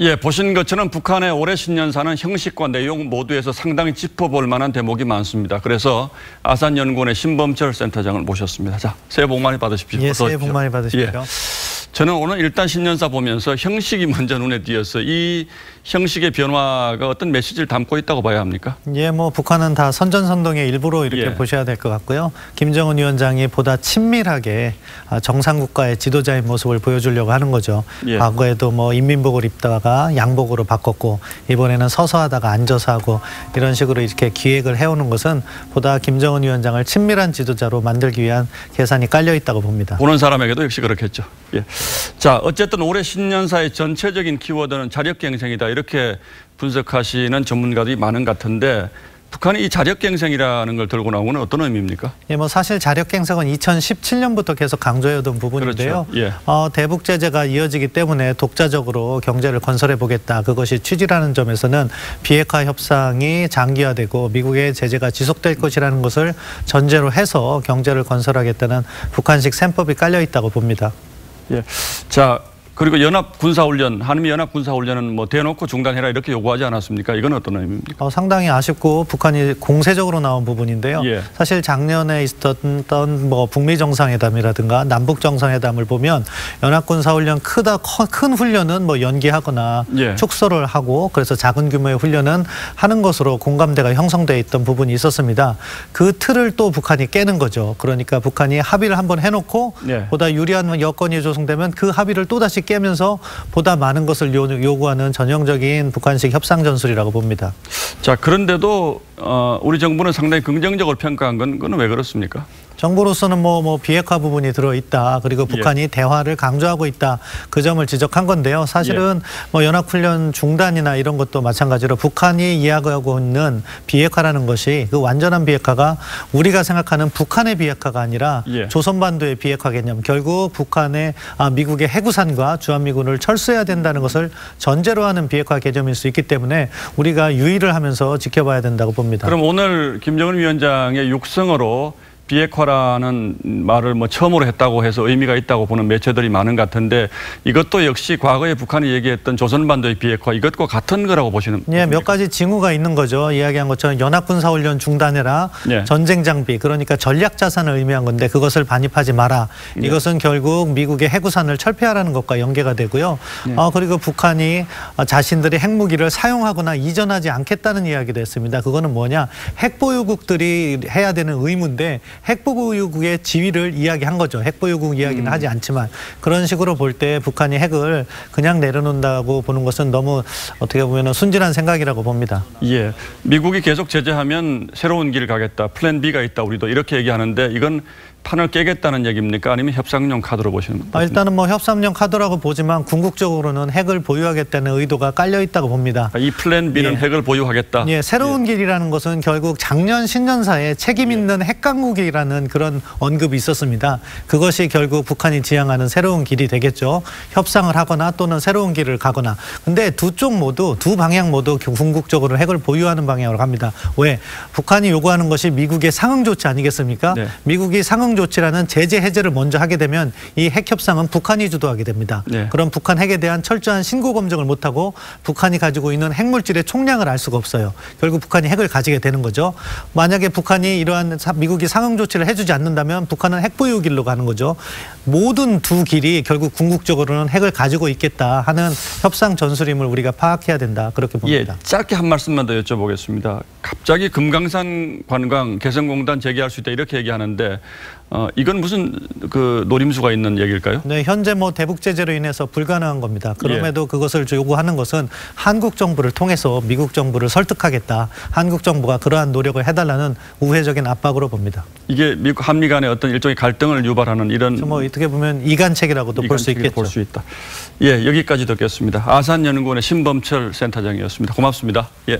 예, 보신 것처럼 북한의 올해 신년사는 형식과 내용 모두에서 상당히 짚어볼 만한 대목이 많습니다. 그래서 아산연구원의 신범철 센터장을 모셨습니다. 자, 새해 복 많이 받으십시오. 예, 새해 복 많이 받으십시오. 예. 저는 오늘 일단 신년사 보면서 형식이 먼저 눈에 띄어서 이 형식의 변화가 어떤 메시지를 담고 있다고 봐야 합니까? 예, 뭐 북한은 다 선전선동의 일부로 이렇게 보셔야 될 것 같고요. 김정은 위원장이 보다 친밀하게 정상국가의 지도자의 모습을 보여주려고 하는 거죠. 예. 과거에도 뭐 인민복을 입다가 양복으로 바꿨고 이번에는 서서 하다가 앉아서 하고 이런 식으로 이렇게 기획을 해오는 것은 보다 김정은 위원장을 친밀한 지도자로 만들기 위한 계산이 깔려 있다고 봅니다. 보는 사람에게도 역시 그렇겠죠. 예. 자, 어쨌든 올해 신년사의 전체적인 키워드는 자력갱생이다. 이렇게 분석하시는 전문가들이 많은 것 같은데 북한이 이 자력갱생이라는 걸 들고 나오는 건 어떤 의미입니까? 예, 뭐 사실 자력갱생은 2017년부터 계속 강조해오던 부분인데요. 그렇죠. 예. 대북 제재가 이어지기 때문에 독자적으로 경제를 건설해 보겠다. 그것이 취지라는 점에서는 비핵화 협상이 장기화되고 미국의 제재가 지속될 것이라는 것을 전제로 해서 경제를 건설하겠다는 북한식 셈법이 깔려 있다고 봅니다. 예. 자, 그리고 연합군사훈련, 한미 연합군사훈련은 뭐 대놓고 중단해라 이렇게 요구하지 않았습니까? 이건 어떤 의미입니까? 상당히 아쉽고 북한이 공세적으로 나온 부분인데요. 예. 사실 작년에 있었던 뭐 북미 정상회담이라든가 남북 정상회담을 보면 연합군사훈련 큰 훈련은 뭐 연기하거나 예. 축소를 하고 그래서 작은 규모의 훈련은 하는 것으로 공감대가 형성돼 있던 부분이 있었습니다. 그 틀을 또 북한이 깨는 거죠. 그러니까 북한이 합의를 한번 해놓고 예. 보다 유리한 여건이 조성되면 그 합의를 또다시 깨면서 보다 많은 것을 요구하는 전형적인 북한식 협상 전술이라고 봅니다. 자, 그런데도 우리 정부는 상당히 긍정적으로 평가한 건 그건 왜 그렇습니까? 정부로서는 뭐 비핵화 부분이 들어있다. 그리고 북한이 예. 대화를 강조하고 있다. 그 점을 지적한 건데요. 사실은 예. 뭐 연합훈련 중단이나 이런 것도 마찬가지로 북한이 이야기하고 있는 비핵화라는 것이 그 완전한 비핵화가 우리가 생각하는 북한의 비핵화가 아니라 예. 조선반도의 비핵화 개념. 결국 북한의 미국의 해구산과 주한미군을 철수해야 된다는 것을 전제로 하는 비핵화 개념일 수 있기 때문에 우리가 유의를 하면서 지켜봐야 된다고 봅니다. 그럼 오늘 김정은 위원장의 육성으로 비핵화라는 말을 뭐 처음으로 했다고 해서 의미가 있다고 보는 매체들이 많은 것 같은데 이것도 역시 과거에 북한이 얘기했던 조선반도의 비핵화 이것과 같은 거라고 보시는 예, 몇 가지 징후가 있는 거죠. 이야기한 것처럼 연합군사훈련 중단해라. 예. 전쟁 장비 그러니까 전략 자산을 의미한 건데 그것을 반입하지 마라. 예. 이것은 결국 미국의 해구산을 철폐하라는 것과 연계가 되고요. 예. 그리고 북한이 자신들의 핵무기를 사용하거나 이전하지 않겠다는 이야기도 했습니다. 그거는 뭐냐. 핵보유국들이 해야 되는 의무인데 핵보유국의 지위를 이야기한 거죠. 핵보유국 이야기는 하지 않지만 그런 식으로 볼 때 북한이 핵을 그냥 내려놓는다고 보는 것은 너무 어떻게 보면 순진한 생각이라고 봅니다. 예, 미국이 계속 제재하면 새로운 길을 가겠다. 플랜 B가 있다. 우리도 이렇게 얘기하는데 이건 판을 깨겠다는 얘기입니까? 아니면 협상용 카드로 보시는 겁니까? 일단은 뭐 협상용 카드라고 보지만 궁극적으로는 핵을 보유하겠다는 의도가 깔려 있다고 봅니다. 이 플랜 B는 예. 핵을 보유하겠다. 예, 새로운 예. 길이라는 것은 결국 작년 신년사에 책임 있는 예. 핵강국이라는 그런 언급이 있었습니다. 그것이 결국 북한이 지향하는 새로운 길이 되겠죠. 협상을 하거나 또는 새로운 길을 가거나. 근데 두 방향 모두 궁극적으로 핵을 보유하는 방향으로 갑니다. 왜? 북한이 요구하는 것이 미국의 상응 조치 아니겠습니까? 네. 미국이 상응 조치라는 제재 해제를 먼저 하게 되면 이 핵 협상은 북한이 주도하게 됩니다. 네. 그럼 북한 핵에 대한 철저한 신고 검증을 못하고 북한이 가지고 있는 핵물질의 총량을 알 수가 없어요. 결국 북한이 핵을 가지게 되는 거죠. 만약에 북한이 이러한 미국이 상응 조치를 해주지 않는다면 북한은 핵 보유 길로 가는 거죠. 모든 두 길이 결국 궁극적으로는 핵을 가지고 있겠다 하는 협상 전술임을 우리가 파악해야 된다. 그렇게 봅니다. 예, 짧게 한 말씀만 더 여쭤보겠습니다. 갑자기 금강산 관광 개성공단 재개할 수 있다 이렇게 얘기하는데 이건 무슨 그 노림수가 있는 얘기일까요? 네, 현재 뭐 대북 제재로 인해서 불가능한 겁니다. 그럼에도 예. 그것을 요구하는 것은 한국 정부를 통해서 미국 정부를 설득하겠다. 한국 정부가 그러한 노력을 해달라는 우회적인 압박으로 봅니다. 이게 미국 한미 간의 어떤 일종의 갈등을 유발하는 이런 뭐 어떻게 보면 이간책이라고도 볼 수 있겠죠. 볼 수 있다. 예, 여기까지 듣겠습니다. 아산연구원의 신범철 센터장이었습니다. 고맙습니다. 예.